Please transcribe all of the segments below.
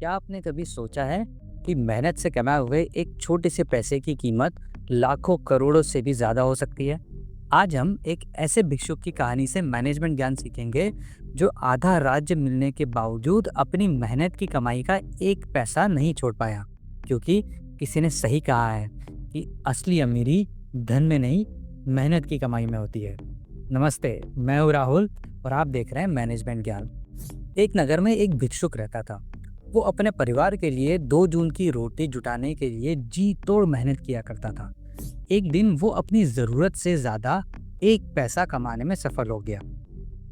क्या आपने कभी सोचा है कि मेहनत से कमाए हुए एक छोटे से पैसे की कीमत लाखों करोड़ों से भी ज़्यादा हो सकती है? आज हम एक ऐसे भिक्षुक की कहानी से मैनेजमेंट ज्ञान सीखेंगे जो आधा राज्य मिलने के बावजूद अपनी मेहनत की कमाई का एक पैसा नहीं छोड़ पाया, क्योंकि किसी ने सही कहा है कि असली अमीरी धन में नहीं, मेहनत की कमाई में होती है। नमस्ते, मैं हूँ राहुल और आप देख रहे हैं मैनेजमेंट ज्ञान। एक नगर में एक भिक्षुक रहता था। वो अपने परिवार के लिए 2 जून की रोटी जुटाने के लिए जी तोड़ मेहनत किया करता था। एक दिन वो अपनी जरूरत से ज्यादा एक पैसा कमाने में सफल हो गया।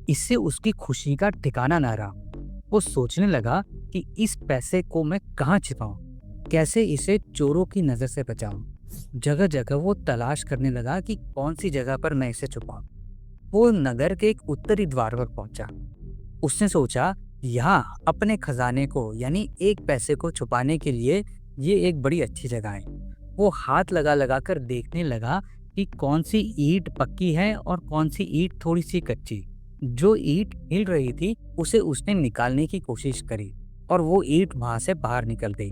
इससे उसकी खुशी का ठिकाना न रहा। वो सोचने लगा कि इस पैसे को मैं कहाँ छिपाऊं, कैसे इसे चोरों की नजर से बचाऊं। जगह जगह वो तलाश करने लगा कि कौन सी जगह पर मैं इसे छुपाऊं। वो नगर के एक उत्तरी द्वार पर पहुंचा। उसने सोचा, यहाँ अपने खजाने को यानी एक पैसे को छुपाने के लिए ये एक बड़ी अच्छी जगह है। वो हाथ लगा लगा कर देखने लगा कि कौन सी ईंट पक्की है और कौन सी ईंट थोड़ी सी कच्ची। जो ईंट हिल रही थी उसे उसने निकालने की कोशिश करी और वो ईंट वहां से बाहर निकल गई।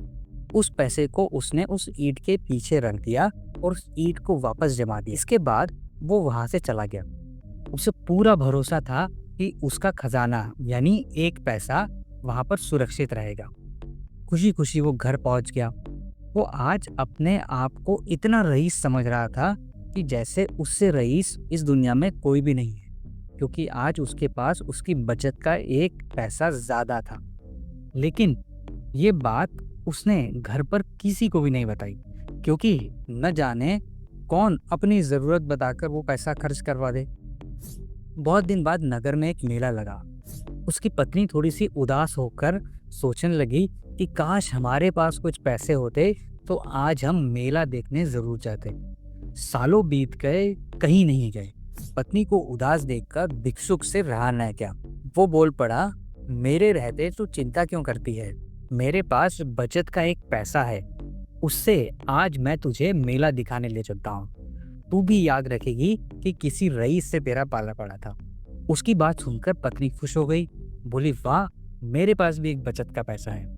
उस पैसे को उसने उस ईंट के पीछे रख दिया और उस ईंट को वापस जमा दिया। इसके बाद वो वहां से चला गया। उसे पूरा भरोसा था कि उसका खजाना यानी एक पैसा वहां पर सुरक्षित रहेगा। खुशी खुशी वो घर पहुंच गया। वो आज अपने आप को इतना रईस समझ रहा था कि जैसे उससे रईस इस दुनिया में कोई भी नहीं है, क्योंकि आज उसके पास उसकी बचत का एक पैसा ज्यादा था। लेकिन ये बात उसने घर पर किसी को भी नहीं बताई, क्योंकि न जाने कौन अपनी जरूरत बताकर वो पैसा खर्च करवा दे। बहुत दिन बाद नगर में एक मेला लगा। उसकी पत्नी थोड़ी सी उदास होकर सोचने लगी कि काश हमारे पास कुछ पैसे होते तो आज हम मेला देखने जरूर जाते। सालों बीत गए, कहीं नहीं गए। पत्नी को उदास देखकर भिक्षुक से रहा न गया। वो बोल पड़ा, मेरे रहते तू चिंता क्यों करती है? मेरे पास बचत का एक पैसा है, उससे आज मैं तुझे मेला दिखाने ले चलता हूँ। तू भी याद रखेगी कि किसी रईस से तेरा पाला पड़ा था। उसकी बात सुनकर पत्नी खुश हो गई। बोली, वाह, मेरे पास भी एक बचत का पैसा है।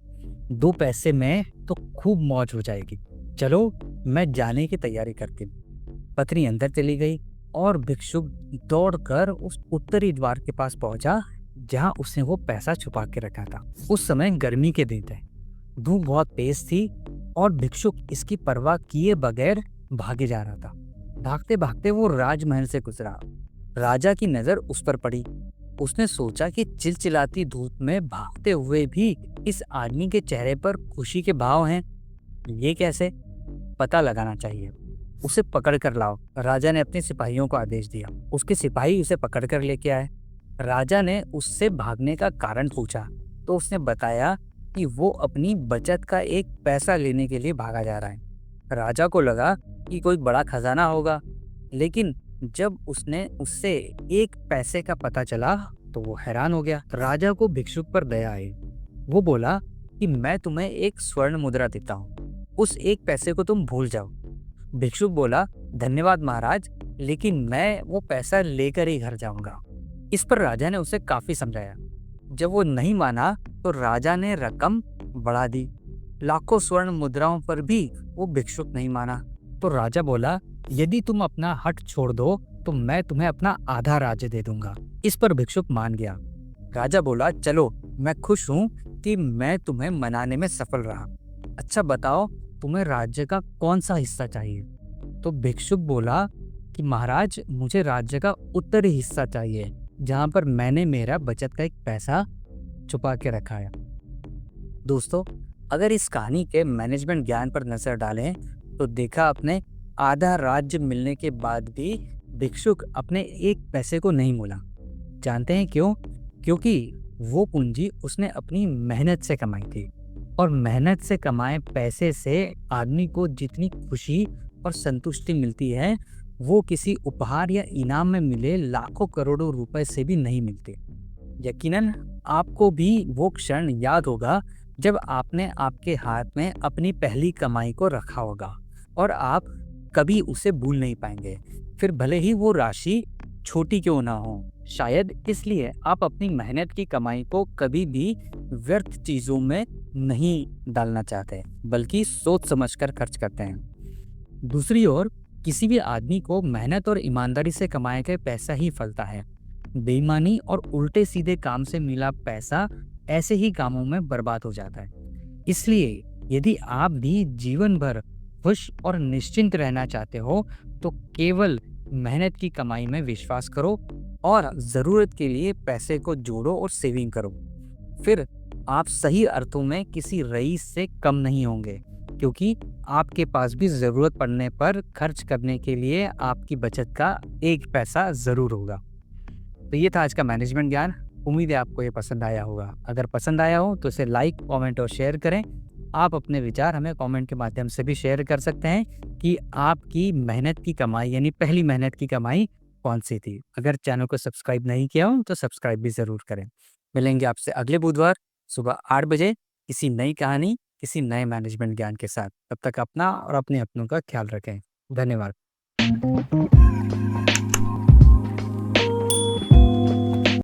2 पैसे में तो खूब मौज हो जाएगी। चलो, मैं जाने की तैयारी करती हूँ। पत्नी अंदर चली गई और भिक्षुक दौड़कर उस उत्तरी द्वार के पास पहुंचा जहां उसने वो पैसा छुपा के रखा था। उस समय गर्मी के दिन थे। धूप बहुत तेज थी और भिक्षुक इसकी परवाह किए बगैर भागे जा रहा था। भागते भागते वो राजमहल से गुजरा। राजा की नजर उस पर पड़ी। उसने सोचा कि चिलचिलाती धूप में भागते हुए भी इस आदमी के चेहरे पर खुशी के भाव हैं। ये कैसे? पता लगाना चाहिए। उसे पकड़ कर लाओ। राजा ने अपने सिपाहियों को आदेश दिया। उसके सिपाही उसे पकड़ कर लेके आए। राजा ने उससे भागने का कारण पूछा तो उसने बताया कि वो अपनी बचत का एक पैसा लेने के लिए भागा जा रहा है। राजा को लगा कि कोई बड़ा खजाना होगा, लेकिन जब उसने उससे एक पैसे का पता चला तो वो हैरान हो गया। राजा को भिक्षुक पर दया आई। वो बोला कि मैं तुम्हें एक स्वर्ण मुद्रा देता हूँ, उस एक पैसे को तुम भूल जाओ। भिक्षुक बोला, धन्यवाद महाराज, लेकिन मैं वो पैसा लेकर ही घर जाऊंगा। इस पर राजा ने उसे काफी समझाया। जब वो नहीं माना तो राजा ने रकम बढ़ा दी। लाखों स्वर्ण मुद्राओं पर भी वो भिक्षुक नहीं माना। तो राजा बोला, यदि तुम अपना हट छोड़ दो तो मैं तुम्हें अपना आधा राज्य दे दूंगा। इस पर भिक्षुक मान गया। राजा बोला, चलो, मैं खुश हूँ कि मैं तुम्हें मनाने में सफल रहा। अच्छा बताओ, तुम्हें राज्य का कौन सा हिस्सा चाहिए? तो भिक्षुक बोला कि महाराज, मुझे राज्य का उत्तरी हिस्सा चाहिए, जहाँ पर मैंने मेरा बचत का एक पैसा छुपा के रखा है। दोस्तों, अगर इस कहानी के मैनेजमेंट ज्ञान पर नजर डालें तो देखा आपने, आधा राज्य मिलने के बाद भी भिक्षुक अपने एक पैसे को नहीं मोला। जानते हैं क्यों? क्योंकि वो पूंजी उसने अपनी मेहनत से कमाई थी, और मेहनत से कमाए पैसे से आदमी को जितनी खुशी और संतुष्टि मिलती है वो किसी उपहार या इनाम में मिले लाखों करोड़ों रुपए से भी नहीं मिलती। यकीनन आपको भी वो क्षण याद होगा जब आपने आपके हाथ में अपनी पहली कमाई को रखा होगा और आप कभी उसे भूल नहीं पाएंगे, फिर भले ही वो राशि छोटी क्यों ना हो, शायद इसलिए आप अपनी मेहनत की कमाई को कभी भी व्यर्थ चीज़ों में नहीं डालना चाहते, बल्कि सोच समझकर खर्च करते हैं। दूसरी ओर, किसी भी आदमी को मेहनत और ईमानदारी से कमाए गए पैसा ही फलता है। बेईमानी और उल्टे सीधे काम से मिला पैसा ऐसे ही कामों में बर्बाद हो जाता है। इसलिए यदि आप भी जीवन भर खुश और निश्चिंत रहना चाहते हो, तो केवल मेहनत की कमाई में विश्वास करो और ज़रूरत के लिए पैसे को जोड़ो और सेविंग करो। फिर आप सही अर्थों में किसी रईस से कम नहीं होंगे, क्योंकि आपके पास भी ज़रूरत पड़ने पर खर्च करने के लिए आपकी बचत का एक पैसा ज़रूर होगा। तो ये था आज का मैनेजमेंट ज्ञान। उम्मीद है आपको ये पसंद आया होगा। अगर पसंद आया हो तो इसे लाइक, कमेंट और शेयर करें। आप अपने विचार हमें कमेंट के माध्यम से भी शेयर कर सकते हैं कि आपकी मेहनत की कमाई यानी पहली मेहनत की कमाई कौन-सी थी? अगर चैनल को सब्सक्राइब नहीं किया हो तो सब्सक्राइब भी ज़रूर करें। मिलेंगे आपसे अगले बुधवार सुबह 8 बजे किसी नई कहानी, किसी नए मैनेजमेंट ज्ञान के साथ। तब तक अपना और अपने अपनों का ख्याल रखें। धन्यवाद।